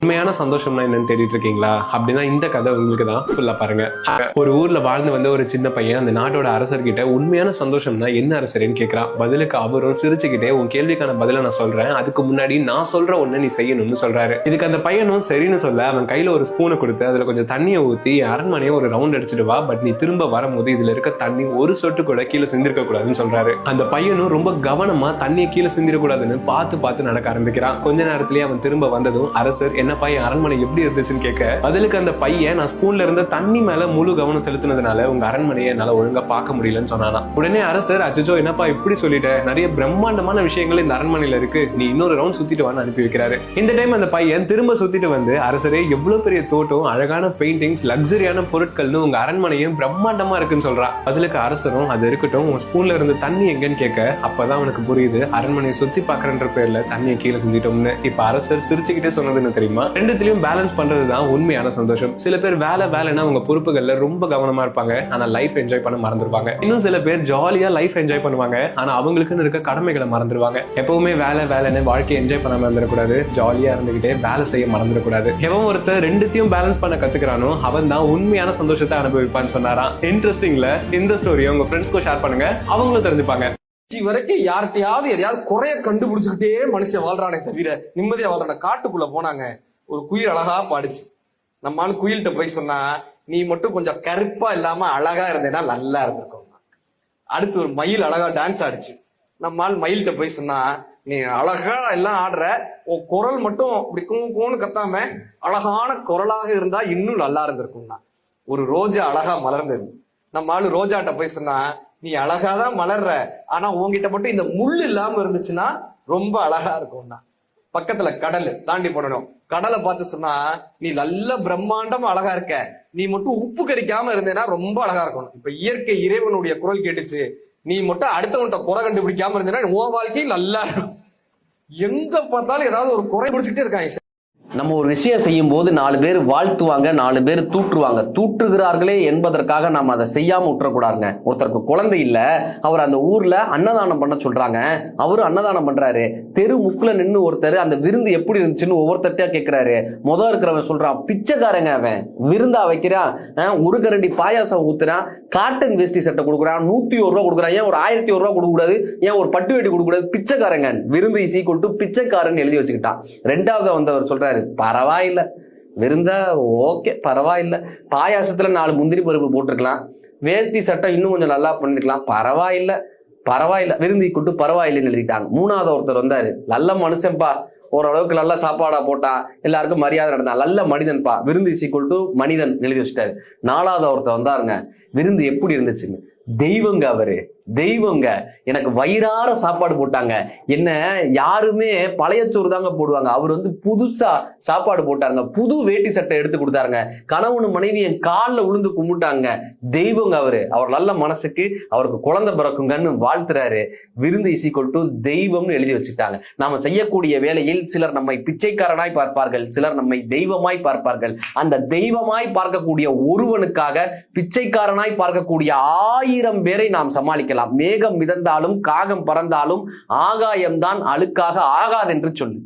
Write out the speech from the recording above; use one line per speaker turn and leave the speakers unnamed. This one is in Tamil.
உண்மையான சந்தோஷம்னா என்னன்னு தேடிட்டு இருக்கீங்களா? அப்படின்னா இந்த கதை உங்களுக்கு தான். ஃபுல்லா பாருங்க. ஒரு ஊர்ல வாழ்ந்து வந்த ஒரு சின்ன பையன் அந்த நாட்டோட அரசர்கிட்ட உண்மையான சந்தோஷம்னா என்ன அரசரேன்னு கேட்கிறான். பதிலுக்கு அவரும் சிரிச்சுக்கிட்டே உன் கேள்விக்கான பதில நான் சொல்றேன், அதுக்கு முன்னாடி நான் சொல்ற ஒண்ணு நீ செய்யணும்னு சொல்றாரு. இதுக்கு அந்த பையனும் சரின்னு சொல்ல அவன் கையில ஒரு ஸ்பூனை கொடுத்து அதுல கொஞ்சம் தண்ணியை ஊத்தி அரண்மனையை ஒரு ரவுண்ட் அடிச்சுட்டு வா, பட் நீ திரும்ப வரும்போது இதுல இருக்க தண்ணி ஒரு சொட்டு கூட கீழே சிந்திருக்க கூடாதுன்னு சொல்றாரு. அந்த பையனும் ரொம்ப கவனமா தண்ணியை கீழே சிந்திரக்கூடாதுன்னு பார்த்து நடக்க ஆரம்பிக்கிறான். கொஞ்ச நேரத்திலேயே அவன் திரும்ப வந்ததும் அரசர் என்ன பையன் அரண்மனை எப்படி இருந்துச்சுன்னு கேட்க, பதிலுக்கு அந்த பையன் நான் ஸ்பூன்ல இருந்த தண்ணி மேல முழு கவனம் செலுத்தினதுனால உங்க அரண்மனையை என்னால ஒழுங்கா பார்க்க முடியலன்னு சொன்னானா. உடனே அரசர் அச்சோ என்னப்பா இப்படி சொல்லிட்ட, நிறைய பிரம்மாண்டமான விஷயங்கள் இந்த அரண்மனையில இருக்கு, நீ இன்னொரு ரவுண்ட் சுத்திட்டு வான்னு அனுப்பி வைக்கிறாரு. இந்த டைம் அந்த பையன் திரும்ப சுத்திட்டு வந்து அரசரே எவ்வளவு பெரிய தோட்டம், அழகான பெயிண்டிங்ஸ், லக்ஸரியான பொருட்கள்னு உங்க அரண்மனையும் பிரம்மாண்டமா இருக்குன்னு சொல்றான். பதிலுக்கு அரசரும் அது இருக்கட்டும் உன் ஸ்பூன்ல இருந்து தண்ணி எங்கன்னு கேட்க, அப்பதான் அவனுக்கு புரியுது அரண்மனையை சுத்தி பாக்குறன்ற பேர்ல தண்ணியை கீழே சிந்திட்டோம்னு. இப்ப அரசர் சிரிச்சுக்கிட்டே சொன்னதுன்னு தெரியுமா, ரெண்டுத்திலயும் பேலன்ஸ் பண்றதுதான் உண்மையான சந்தோஷம். சில பேர் வேலைன்னா உங்க பொறுப்புகள்ல ரொம்ப கவனமா இருப்பாங்க, ஆனா லைஃப் என்ஜாய் பண்ண மறந்துருவாங்க. இன்னும் சில பேர் ஜாலியா லைஃப் என்ஜாய் பண்ணுவாங்க, ஆனா அவங்களுக்குன்னு இருக்க கடமைகளை மறந்துடுவாங்க. எப்பவுமே வேலைன்னு வாழ்க்கையை என்ஜாய் பண்ண மறந்துடக்கூடாது, ஜாலியா இருந்துகிட்டே வேலை செய்ய மறந்துடக்கூடாது. எவன் ஒருத்தர் ரெண்டுத்தையும் பேலன்ஸ் பண்ண கத்துக்கிறானோ அவன் தான் உண்மையான சந்தோஷத்தை அனுபவிப்பான்னு சொன்னாராம். இன்ட்ரெஸ்டிங்ல இந்த ஸ்டோரியை உங்க ஃப்ரெண்ட்ஸ்க்கு ஷேர் பண்ணுங்க, அவங்களும் தெரிஞ்சுப்பாங்க.
வரைக்கும் யார்கிட்டயாவது எதையாவது குறைய கண்டுபிடிச்சுக்கிட்டே மனுஷன் வாழ்றானே தவிர நிம்மதியா வாழ்றான. காட்டுக்குள்ள போனாங்க, ஒரு குயில் அழகா பாடுச்சு. நம்மால் குயில்கிட்ட போய் சொன்னா, நீ மட்டும் கொஞ்சம் கருப்பா இல்லாம அழகா இருந்தேன்னா நல்லா இருந்திருக்கும். அடுத்து ஒரு மயில் அழகா டான்ஸ் ஆடிச்சு. நம்மால் மயில்கிட்ட போய் சொன்னா, நீ அழகா எல்லாம் ஆடுற, உன் குரல் மட்டும் இப்படி கூன்னு கத்தாம அழகான குரலாக இருந்தா இன்னும் நல்லா இருந்திருக்கும்னா. ஒரு ரோஜா அழகா மலர்ந்தது. நம்மால் ரோஜாட்ட போய் சொன்னா, நீ அழகாதான் மலர்ற, ஆனா உங்ககிட்ட மட்டும் இந்த முள் இல்லாம இருந்துச்சுன்னா ரொம்ப அழகா இருக்கும்னா. பக்கத்துல கடல் தாண்டி போடணும். கடலை பார்த்து சொன்னா, நீ நல்ல பிரம்மாண்டமா அழகா இருக்க, நீ மட்டும் உப்பு கரிக்காம இருந்தேன்னா ரொம்ப அழகா இருக்கணும். இப்ப இயற்கை இறைவனுடைய குரல் கேட்டுச்சு, நீ மட்டும் அடுத்தவன்ட்ட குறை கண்டுபிடிக்காம இருந்தேன்னா உன் வாழ்க்கையும் நல்லா இருக்கும். எங்க பார்த்தாலும் ஏதாவது ஒரு குறை பிடிச்சிக்கிட்டே இருக்காங்க.
நம்ம ஒரு விஷயம் செய்யும் போது 4 பேர் வாழ்த்துவாங்க, 4 பேர் தூற்றுவாங்க. தூற்றுகிறார்களே என்பதற்காக நாம் அதை செய்யாம விட்டுறக்கூடாதுங்க. ஒருத்தருக்கு குழந்தை இல்ல, அவர் அந்த ஊர்ல அன்னதானம் பண்ண சொல்றாங்க, அவரு அன்னதானம் பண்றாரு. தெரு முக்குல நின்று ஒருத்தர் அந்த விருந்து எப்படி இருந்துச்சுன்னு ஒவ்வொருத்தர்ட்டா கேட்கிறாரு. இருக்கிறவன் சொல்றான், பிச்சைக்காரங்க அவன், விருந்தா வைக்கிறான், ஒரு கரண்டி பாயாசம் ஊத்துறான், காட்டன் வேஷ்டி சட்டை கொடுக்குறான், 101 ரூபா கொடுக்குறான், ஏன் ஒரு 1001 ரூபா கொடுக்க கூடாது, ஏன் ஒரு பட்டு வேட்டி கொடுக்க கூடாது, பிச்சைக்காரங்க. விருந்து இசி கொண்டு பிச்சைக்காரன் எழுதி வச்சுக்கிட்டான். ரெண்டாவது வந்தவர் சொல்றாரு, பரவாயில்ல விருந்தா ஓகே பரவாயில்ல, பாயாசத்துல 4 முந்திரி பருப்பு போட்டிருக்கலாம், வேஷ்டி சட்டை இன்னும் கொஞ்சம் நல்லா பண்ணிருக்கலாம், பரவாயில்ல விருந்தி கொண்டு பரவாயில்லைன்னு எழுதிட்டாங்க. மூணாவது ஒருத்தர் வந்தாரு, நல்ல மனுஷன்பா, ஓரளவுக்கு நல்ல சாப்பாடா போட்டா, எல்லாருக்கும் மரியாதை நடந்தா, நல்ல மனிதன்பா, விருந்து ஈக்குவல் டு மனிதன் எழுதி வச்சுட்டாரு. 4வது ஒருத்தர் வந்தாருங்க, விருந்து எப்படி இருந்துச்சுன்னு, தெய்வங்க அவரு, தெய்வங்க, எனக்கு வயிறார சாப்பாடு போட்டாங்க, என்ன யாருமே பழைய சோறு தாங்க போடுவாங்க, அவர் வந்து புதுசா சாப்பாடு போட்டாருங்க, புது வேட்டி சட்டை எடுத்து கொடுத்தாருங்க, கணவனு மனைவி என் காலில் விழுந்து கும்பிட்டாங்க, தெய்வங்க அவரு, அவர் நல்ல மனசுக்கு அவருக்கு குழந்தை பிறக்குங்கன்னு வாழ்த்துறாரு. விருந்து ஈக்குவல் டு தெய்வம்னு எழுதி வச்சுட்டாங்க. நாம செய்யக்கூடிய வேளையில் சிலர் நம்மை பிச்சைக்காரனாய் பார்ப்பார்கள், சிலர் நம்மை தெய்வமாய் பார்ப்பார்கள். அந்த தெய்வமாய் பார்க்கக்கூடிய ஒருவனுக்காக பிச்சைக்காரனாய் பார்க்கக்கூடிய 1000 பேரை நாம் சமாளிக்கலாம். மேகம் மிதந்தாலும் காகம் பறந்தாலும் ஆகாயம்தான் அழுக்காக ஆகாதென்று சொல்லு.